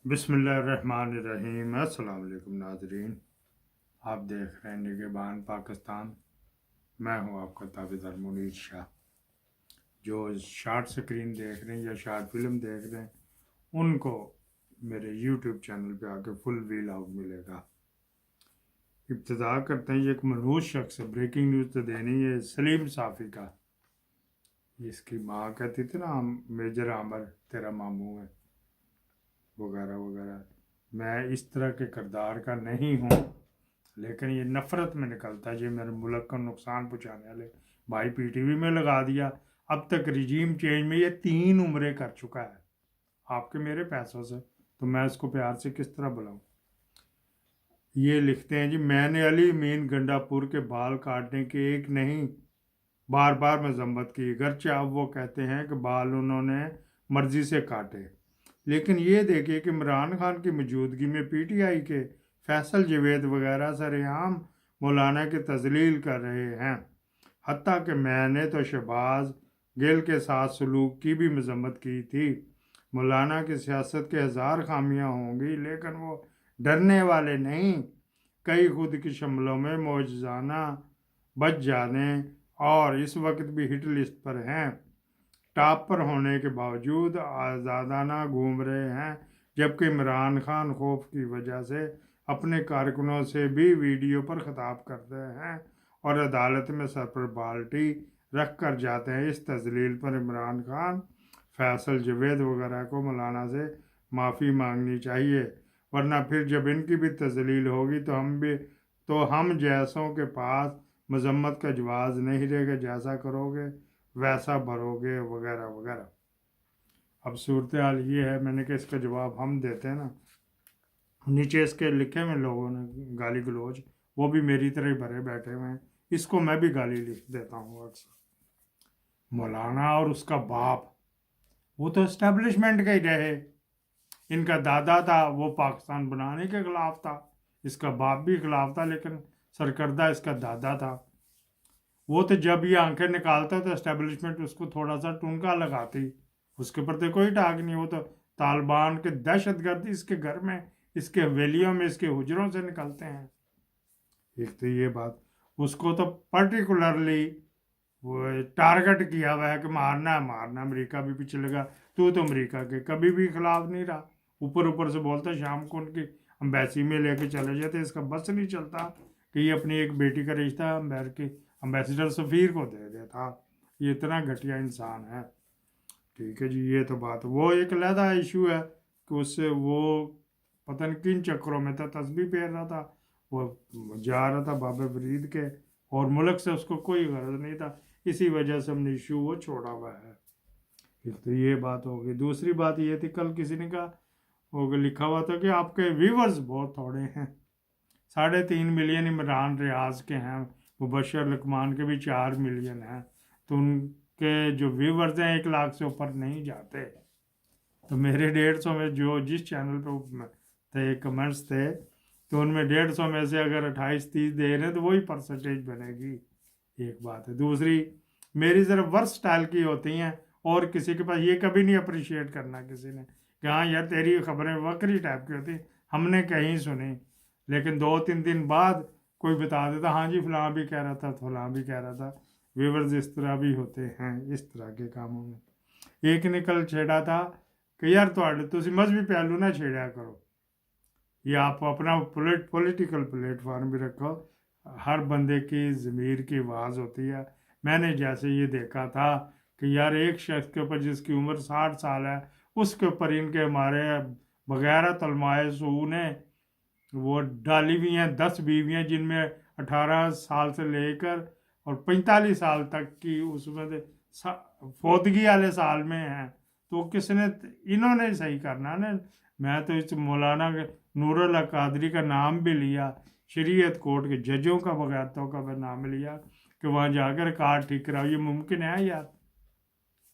बिस्मिल्लाहिर्रहमानिर्रहीम। अस्सलाम वालेकुम नाजरीन, आप देख रहे हैं निगहबान पाकिस्तान। मैं हूं आपका ताबेदार मुनीर शाह। जो शार्ट स्क्रीन देख रहे हैं या शार्ट फिल्म देख रहे हैं उनको मेरे यूट्यूब चैनल पे आके फुल व्लॉग मिलेगा। इब्तिदा करते हैं। ये एक मनहूस शख्स है, ब्रेकिंग न्यूज़ तो देनी है। सलीम साफ़ी का, इसकी माँ कहती थी ना मेजर आमर तेरा मामू है वगैरह वगैरह। मैं इस तरह के किरदार का नहीं हूँ, लेकिन ये नफ़रत में निकलता है। ये मेरे मुल्क को नुकसान पहुँचाने वाले भाई पीटीवी में लगा दिया। अब तक रिजीम चेंज में ये 3 उम्रें कर चुका है आपके मेरे पैसों से, तो मैं इसको प्यार से किस तरह बुलाऊं। ये लिखते हैं जी, मैंने अली मीन गंडापुर के बाल काटने की एक नहीं बार बार मजम्मत की, गरचे अब वो कहते हैं कि बाल उन्होंने मर्जी से काटे। लेकिन ये देखिए कि इमरान खान की मौजूदगी में पीटीआई के फैसल जवेद वगैरह सरेआम मौलाना की तजलील कर रहे हैं। हत्ता कि मैंने तो शहबाज गिल के साथ सलूक की भी मजम्मत की थी। मौलाना की सियासत के 1000 खामियां होंगी, लेकिन वो डरने वाले नहीं। कई खुद की शमलों में मौजजाना बच जाने और इस वक्त भी हिट लिस्ट पर हैं। टॉप पर होने के बावजूद आज़ादाना घूम रहे हैं, जबकि इमरान खान खौफ की वजह से अपने कारकुनों से भी वीडियो पर खिताब करते हैं और अदालत में सर पर बाल्टी रख कर जाते हैं। इस तजलील पर इमरान खान, फैसल जवेद वगैरह को मौलाना से माफ़ी मांगनी चाहिए, वरना फिर जब इनकी भी तजलील होगी तो हम जैसों के पास मजम्मत का जवाब नहीं रहेगा। जैसा करोगे वैसा भरोगे वगैरह वगैरह। अब सूरत हाल ये है, मैंने कहा इसका जवाब हम देते हैं ना। नीचे इसके लिखे हुए लोगों ने गाली गलौज, वो भी मेरी तरह ही भरे बैठे हुए हैं। इसको मैं भी गाली लिख देता हूँ अक्सर। मौलाना और उसका बाप वो तो एस्टेब्लिशमेंट का ही रहे। इनका दादा था वो पाकिस्तान बनाने के खिलाफ था, इसका बाप भी खिलाफ था, लेकिन सरकर्दा इसका दादा था। वो तो जब ये आंखें निकालता तो एस्टेब्लिशमेंट उसको थोड़ा सा टुनका लगाती, उसके ऊपर तो कोई टाक नहीं। वो तो तालिबान के दहशतगर्द इसके घर में, इसके हवेलियों में, इसके हुजरों से निकलते हैं। एक तो ये बात, उसको तो पर्टिकुलरली वो टारगेट किया हुआ है कि मारना है मारना। अमेरिका भी पीछे लगा, तो अमेरिका के कभी भी खिलाफ नहीं रहा। ऊपर ऊपर से बोलता, शाम को उनकी अम्बेसी में लेके चले जाते। इसका बस नहीं चलता कि ये अपनी एक बेटी का रिश्ता अमेरिकी अम्बेसडर सफ़ीर को दे देता। ये इतना घटिया इंसान है। ठीक है जी, ये तो बात। वो एक अलहदा इशू है कि उससे वो पता नहीं किन चक्करों में था, तस्बीह पहन रहा था, वो जा रहा था बाबा फरीद के, और मुल्क से उसको कोई गर्ज नहीं था। इसी वजह से हमने इशू वो छोड़ा हुआ है। एक तो ये बात हो गई। दूसरी बात ये थी, कल किसी ने कहा वो लिखा हुआ था कि आपके व्यूवर्स बहुत थोड़े हैं। 3.5 मिलियन इमरान रियाज के हैं, मुबशर लकमान के भी 4 मिलियन हैं, तो उनके जो व्यूवर्स हैं 1 लाख से ऊपर नहीं जाते। तो मेरे 150 में जो जिस चैनल पे थे कमेंट्स थे, तो उनमें 150 में से अगर 28-30 दे रहे हैं तो वही परसेंटेज बनेगी। एक बात है। दूसरी, मेरी ज़रा वर्स स्टाइल की होती हैं, और किसी के पास ये कभी नहीं अप्रिशिएट करना किसी ने कि हाँ यार तेरी खबरें वक्री टाइप की होती, हमने कहीं सुनी, लेकिन 2-3 दिन बाद कोई बता देता हाँ जी फलां भी कह रहा था, फलां भी कह रहा था। व्यूवर्स इस तरह भी होते हैं इस तरह के कामों में। एक ने कल छेड़ा था कि यार तुम मजहबी पहलू ना छेड़ा करो, ये आप अपना पॉलिटिकल प्लेटफॉर्म भी रखो। हर बंदे की ज़मीर की आवाज़ होती है। मैंने जैसे ये देखा था कि यार एक शख्स के ऊपर जिसकी उम्र 60 साल है, उसके ऊपर इनके हमारे बगैर तलमाए सू ने वो डाली हुई हैं 10 बीवियाँ, जिनमें 18 साल से लेकर और 45 साल तक की उसमें फौतगी वाले साल में हैं। तो किसने, इन्होंने सही करना ना। मैं तो इस मौलाना नूरुल हक कादरी का नाम भी लिया, शरीयत कोर्ट के जजों का वगैरह का भी नाम लिया कि वहाँ जाकर कार ठीक कराओ। ये मुमकिन है यार?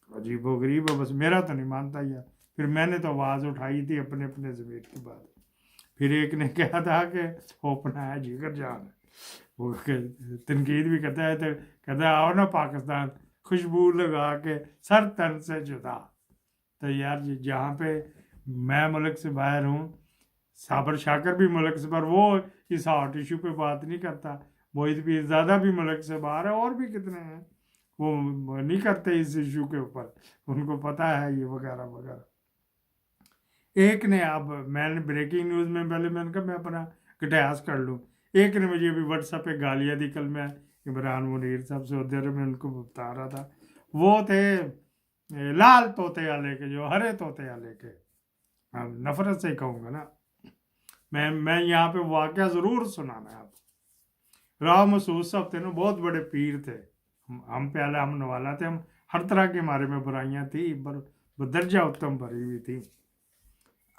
अजीबो गरीब है। बस मेरा तो नहीं मानता यार। फिर मैंने तो आवाज़ उठाई थी अपने अपने ज़मीर की बात। फिर एक ने कहा था कि अपना है जिगर जान है, वो तनकीद भी करता है, तो कहता है आओ ना पाकिस्तान खुशबू लगा के सर तन से जुदा। तो यार जहाँ पे मैं मुल्क से बाहर हूँ, साबर शाकर भी मुल्क से बाहर, वो इस हॉट इशू पे बात नहीं करता। मोहित पीरज़ादा भी मुल्क से बाहर है, और भी कितने हैं, वो नहीं करते इस इशू के ऊपर, उनको पता है ये वगैरह वगैरह। एक ने, अब मैंने ब्रेकिंग न्यूज़ में पहले मैंने कहा मैं अपना कटास कर लूँ, एक ने मुझे अभी व्हाट्सएप पे गालियाँ दी। कल मैं इमरान मुनीर साहब से उधर में उनको बता रहा था, वो थे लाल तोते वाले के, जो हरे तोते वाले के, हाँ, नफरत से ही कहूँगा ना। मैं यहाँ पे वाकया ज़रूर सुनाना है आपको। राव मसूद साहब थे ना, बहुत बड़े पीर थे। हम पहले हम नवाला थे, हम हर तरह के हमारे में बुराइयाँ थी, पर दर्जा उत्तम भरी हुई थी।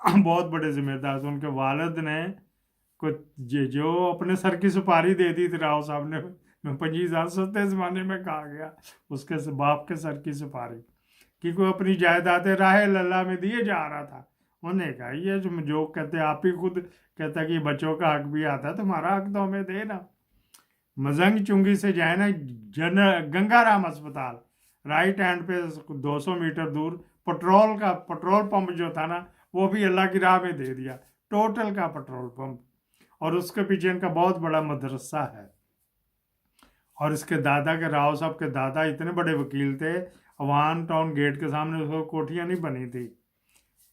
हम बहुत बड़े जिम्मेदार थे। उनके वालिद ने कुछ जो अपने सर की सुपारी दे दी थी राव साहब ने, मैं 25 सस्ते ज़माने में कहा गया, उसके बाप के सर की सुपारी, कि कोई अपनी जायदादें राह लल्ला में दिए जा रहा था। उन्होंने कहा ये जो कहते, आप ही खुद कहता कि बच्चों का हक भी आता है, तुम्हारा हक तो हमें देना। मजंग चुंगी से जाए ना गंगाराम अस्पताल, राइट हैंड पे 200 मीटर दूर पेट्रोल पंप जो था ना, वो भी अल्लाह की राह में दे दिया, टोटल का पेट्रोल पंप। और उसके पीछे इनका बहुत बड़ा मदरसा है। और इसके दादा के, राव साहब के दादा इतने बड़े वकील थे, अवान टाउन गेट के सामने उसको कोठियाँ नहीं बनी थी,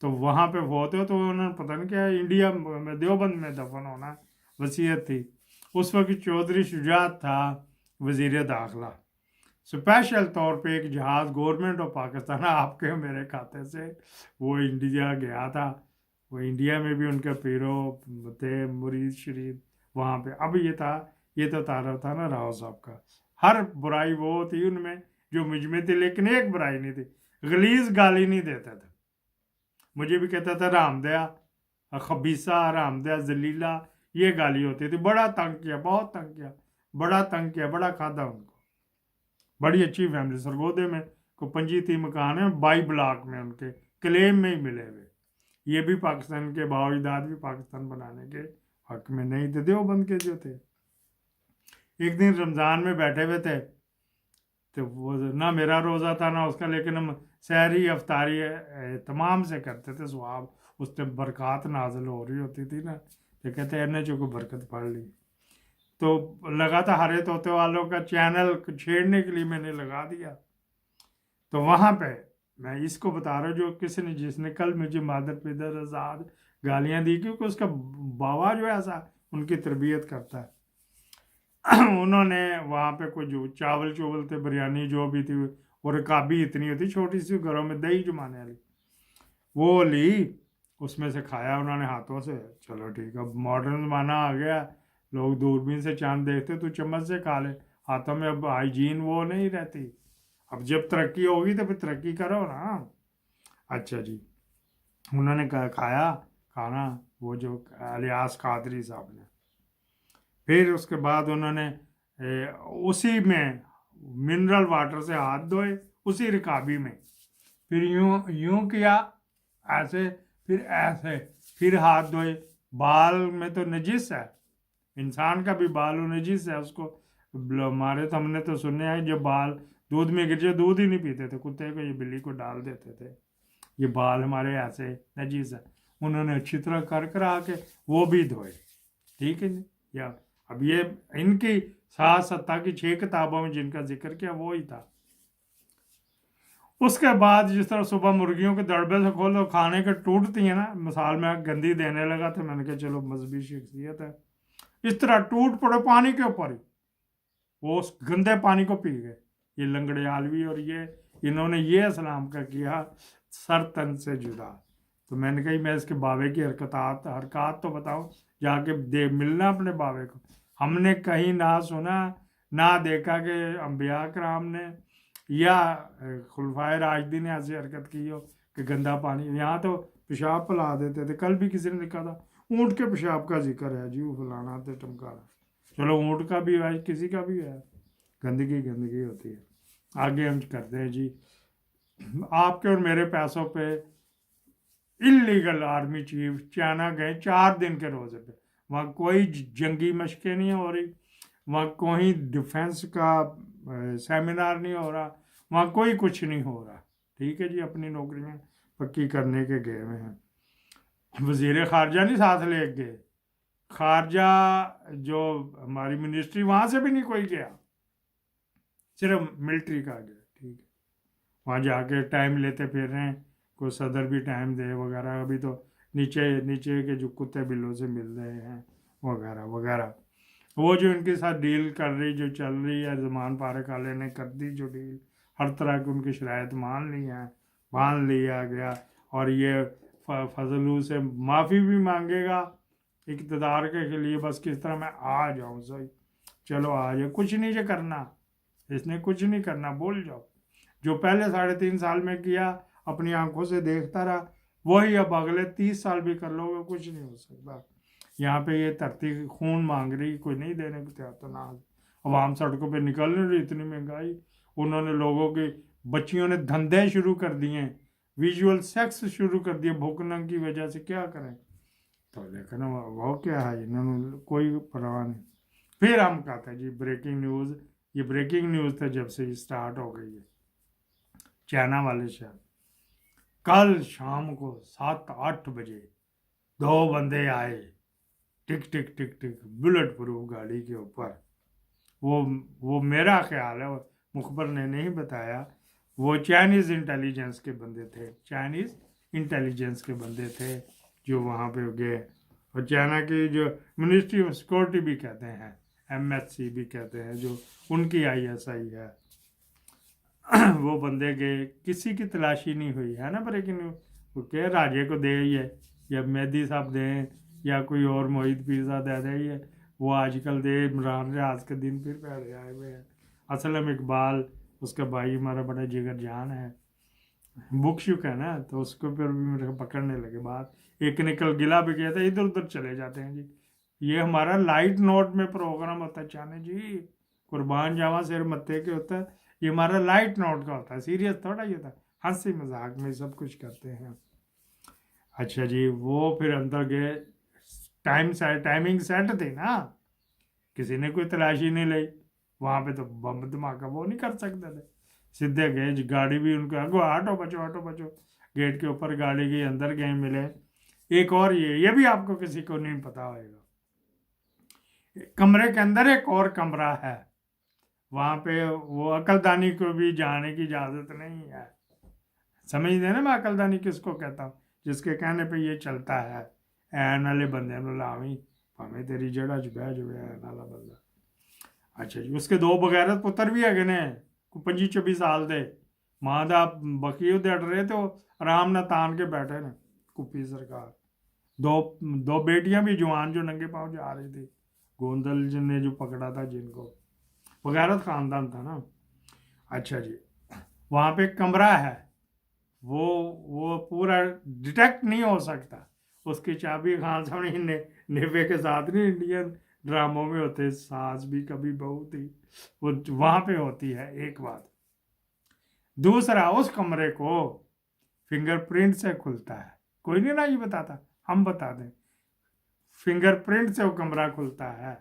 तो वहाँ पे वो थे, तो उन्होंने पता नहीं क्या इंडिया में देवबंद में दफन होना वसीयत थी। उस वक्त चौधरी शुजात था वजीर दाखिला। स्पेशल तौर पे एक जहाज़ गवर्नमेंट ऑफ पाकिस्तान आपके मेरे खाते से वो इंडिया गया था। वो इंडिया में भी उनके पीरो थे, मुरीद शरीफ वहाँ पे। अब ये तो तारफ था ना राव साहब का, हर बुराई वो थी उनमें जो मुझ में थी, लेकिन एक बुराई नहीं थी, गलीज गाली नहीं देता था। मुझे भी कहता था रामदया, खबीसा, रामदया, जलीला, ये गाली होती थी। बड़ा तंग किया, बहुत तंग किया, बड़ा तंग किया, बड़ा खादा उनको। बड़ी अच्छी फैमिली, सरगोदे में को 25 मकान है, 22 ब्लॉक में उनके क्लेम में ही मिले हुए। ये भी पाकिस्तान के बावजदाद भी पाकिस्तान बनाने के हक में नहीं थे, देवबंद के जो थे। एक दिन रमज़ान में बैठे हुए थे, तो वो ना मेरा रोज़ा था ना उसका, लेकिन हम सहरी अफ्तारी तमाम से करते थे सवाब। उस टाइम बरक़ात नाजिल हो रही होती थी ना, तो कहते हैं जो को बरकत पढ़ ली। तो लगा था हरे तोते वालों का चैनल छेड़ने के लिए मैंने लगा दिया। तो वहाँ पे मैं इसको बता रहा हूँ, जो जिसने कल मुझे मादर पिदर आज़ाद गालियाँ दी, क्योंकि उसका बाबा जो है ऐसा उनकी तरबियत करता है। उन्होंने वहाँ पे कुछ जो चावल थे, बिरयानी जो भी थी, वो रकाबी इतनी होती छोटी सी घरों में दही जमाने वाली, वो ली, उसमें से खाया उन्होंने हाथों से। चलो ठीक है, अब मॉडर्न ज़माना आ गया, लोग दूरबीन से चांद देखते, तो चम्मच से खा ले, हाथों में अब हाइजीन वो नहीं रहती। अब जब तरक्की होगी तो फिर तरक्की करो ना। अच्छा जी, उन्होंने खाया खाना, वो जो अलियास कादरी साहब ने। फिर उसके बाद उन्होंने उसी में मिनरल वाटर से हाथ धोए, उसी रकाबी में। फिर यूं किया ऐसे, फिर ऐसे, फिर हाथ धोए। बाल में तो नजिस है, इंसान का भी बाल नजिस है, उसको हमारे तो हमने तो सुने हैं जब बाल दूध में गिर जाए, दूध ही नहीं पीते थे, कुत्ते को, ये बिल्ली को डाल देते थे। ये बाल हमारे ऐसे नजीस है, उन्होंने अच्छी तरह कर करा के वो भी धोए। ठीक है जी। या अब ये इनकी 7 की 6 किताबों में जिनका जिक्र किया वो ही था। उसके बाद जिस तरह सुबह मुर्गियों के दड़बे से खोलो खाने के टूटती है ना, मिसाल में गंदी देने लगा, तो मैंने कहा चलो मजहबी शख्सियत है, इस तरह टूट पड़े पानी के ऊपर ही, वो उस गंदे पानी को पी गए। ये लंगड़े आलवी और ये इन्होंने ये इस्लाम का किया सर तन से जुदा। तो मैंने कही मैं इसके बाबे की हरकत तो बताओ, जाके दे मिलना अपने बाबे को। हमने कहीं ना सुना ना देखा कि अम्बिया कराम ने या खुलफाए राशिदीन ने ऐसी हरकत की हो कि गंदा पानी। यहाँ तो पेशाब पिला देते थे। कल भी किसी ने लिखा था ऊँट के पेशाब का जिक्र है जी, वो फलाना तो टमकाना। चलो ऊँट का भी है, किसी का भी है, गंदगी गंदगी होती है। आगे हम करते हैं जी, आपके और मेरे पैसों पे इलीगल आर्मी चीफ चाइना गए 4 दिन के रोजे पे। वहाँ कोई जंगी मशकें नहीं हो रही, वहाँ कोई डिफेंस का सेमिनार नहीं हो रहा, वहाँ कोई कुछ नहीं हो रहा। ठीक है जी, अपनी नौकरियाँ पक्की करने के गए हुए हैं। वजीर खारजा नहीं साथ ले गए, खारजा जो हमारी मिनिस्ट्री वहाँ से भी नहीं कोई गया, सिर्फ मिलिट्री का गया। ठीक है, वहाँ जाके टाइम लेते फिर रहे हैं, कोई सदर भी टाइम दे वगैरह। अभी तो नीचे नीचे के जो कुत्ते बिल्लों से मिल रहे हैं वगैरह वगैरह। वो जो इनके साथ डील कर रही जो चल रही है, ज़मान फारूक वाले ने कर दी जो डील, हर तरह की उनकी शराइत मान लिया गया। और ये फजलू से माफ़ी भी मांगेगा इक़्तिदार के लिए, बस किस तरह मैं आ जाऊँ सही, चलो आ जाओ, कुछ नहीं जो करना, इसने कुछ नहीं करना, बोल जाओ। जो पहले 3.5 साल में किया अपनी आंखों से देखता रहा, वही अब अगले 30 साल भी कर लोगे, कुछ नहीं हो सकता। यहाँ पे ये धरती खून मांग रही, कोई नहीं देने को तैयार। तो ना अवाम सड़कों पे निकल नहीं रही, इतनी महंगाई। उन्होंने लोगों की बच्चियों ने धंधे शुरू कर दिए, विजुअल सेक्स शुरू कर दिए भूख नंग की वजह से, क्या करें। तो लेकिन वो क्या है, इन्होंने कोई परवाह नहीं। फिर हम कहते हैं जी ब्रेकिंग न्यूज़, ये ब्रेकिंग न्यूज़ था जब से स्टार्ट हो गई है। चाइना वाले शहर कल शाम को 7-8 बजे 2 बंदे आए, टिक टिक टिक टिक, बुलेट प्रूफ गाड़ी के ऊपर। वो मेरा ख्याल है, मुखबर ने नहीं बताया, वो चाइनीज़ इंटेलिजेंस के बंदे थे, चाइनीज़ इंटेलिजेंस के बंदे थे जो वहाँ पे गए। और चाइना की जो मिनिस्ट्री ऑफ सिक्योरिटी भी कहते हैं, MSC भी कहते हैं, जो उनकी ISI है, वो बंदे गए, किसी की तलाशी नहीं हुई है ना ब्रेकिंग न्यूज़। वो क्या राजे को दे ही है, या मेहदी साहब दें, या कोई और मोहित पीर साहब दे दे, वो आजकल दे इमरान रियाज के दिन फिर पहले आए हुए हैं। असलम इकबाल उसका भाई हमारा बड़ा जिगर जान है, बुक शुक है ना, तो उसको फिर भी मेरे को पकड़ने लगे बात। एक निकल गिला भी गया था, इधर उधर चले जाते हैं जी। ये हमारा लाइट नोट में प्रोग्राम होता है चाने जी, कुर्बान जावा सिर मत्थे के होता है, ये हमारा लाइट नोट का होता है, सीरियस थोड़ा ये था, हंसी मजाक में सब कुछ करते हैं। अच्छा जी, वो फिर अंदर गए, टाइमिंग सेट थी ना, किसी ने कोई तलाशी नहीं ली वहाँ पे, तो बम धमाका वो नहीं कर सकते थे, सीधे गए जी। गाड़ी भी उनको अगो हटो बचो, गेट के ऊपर गाड़ी के अंदर गए, मिले। एक और ये भी आपको किसी को नहीं पता होगा, कमरे के अंदर एक और कमरा है, वहाँ पे वो अकलदानी को भी जाने की इजाज़त नहीं है। समझते ना मैं अकलदानी किसको कहता हूँ, जिसके कहने पे ये चलता है। ऐ नाले बंदे नु लावी भावें तेरी जड़ा च बह जावे, ऐ नाला बंदा। अच्छा जी, उसके 2 बगैरत पुत्र भी है ने, 25-24 साल दे, माँ का बकी उधर अड़ रहे, तो आराम ना तान के बैठे ने कुप्पी सरकार। दो बेटियां भी जवान जो नंगे पाँव जा रही थी, गोंदल ने जो पकड़ा था जिनको, बगैरत खानदान था ना। अच्छा जी, वहाँ पे कमरा है, वो पूरा डिटेक्ट नहीं हो सकता, उसकी चाबी खान साहब ने नेवे के साथ नहीं, इंडियन ड्रामों में होते, सास भी कभी बहू थी, वो वहाँ पे होती है। एक बात, दूसरा उस कमरे को फिंगरप्रिंट से खुलता है, कोई नहीं ना ये बताता, हम बता दें, फिंगरप्रिंट से वो कमरा खुलता है।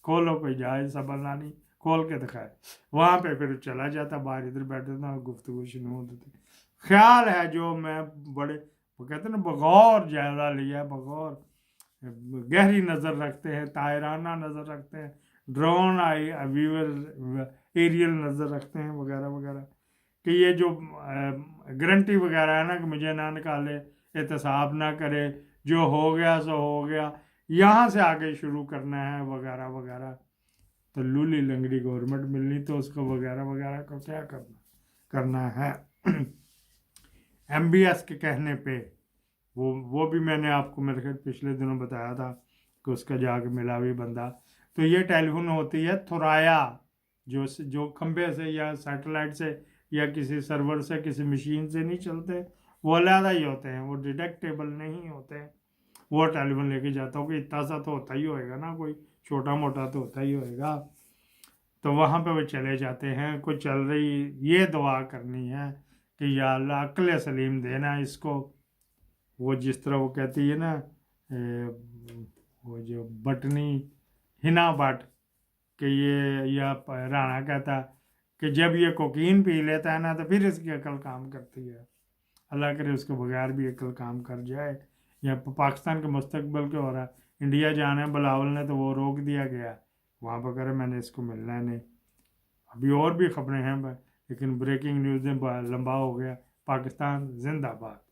खोलो कोई जाए सबलना नहीं, खोल के दिखाए, वहाँ पे फिर चला जाता बाहर, इधर बैठे था, गुफ्तगू शुरू होती थी। ख्याल है जो मैं बड़े, वो कहते हैं ना बगौर जायजा लिया, बगौर गहरी नज़र रखते हैं, तायराना नज़र रखते हैं, ड्रोन आई व्यूअर एरियल नज़र रखते हैं वगैरह वगैरह, कि ये जो गारंटी वगैरह है ना कि मुझे ना निकाले, एहतसाब ना करे, जो हो गया सो हो गया, यहाँ से आगे शुरू करना है वगैरह वगैरह। तो लूली लंगड़ी गवर्नमेंट मिलनी, तो उसको वगैरह वगैरह को क्या करना है। MBS के कहने पे वो भी मैंने आपको मेरे ख्याल पिछले दिनों बताया था कि उसका जाके मिला भी बंदा। तो ये टेलीफोन होती है थोराया, जो खंबे से या सैटेलाइट से या किसी सर्वर से किसी मशीन से नहीं चलते, वो अलहदा ही होते हैं, वो डिटेक्टेबल नहीं होते हैं। वो टेलीफोन लेके जाता हूँ कि इतना सा तो होता ही होएगा ना, कोई छोटा मोटा तो होता ही होएगा। तो वहाँ पे वो चले जाते हैं, कोई चल रही, ये दुआ करनी है कि या अल्लाह अक्ल सलीम देना इसको। वो जिस तरह वो कहती है ना, वो जो बटनी हिना भट्ट, कि ये, या राणा कहता कि जब ये कोकीन पी लेता है ना तो फिर इसकी अकल काम करती है। अल्लाह करे उसके बगैर भी अकल काम कर जाए। یا پاکستان کے مستقبل کے ہو رہا ہے. انڈیا جانا ہے بلاول نے تو وہ روک دیا گیا, وہاں پہ کرے میں نے اس کو ملنا ہے نہیں. ابھی اور بھی خبریں ہیں لیکن بریکنگ نیوز میں لمبا ہو گیا. پاکستان زندہ باد.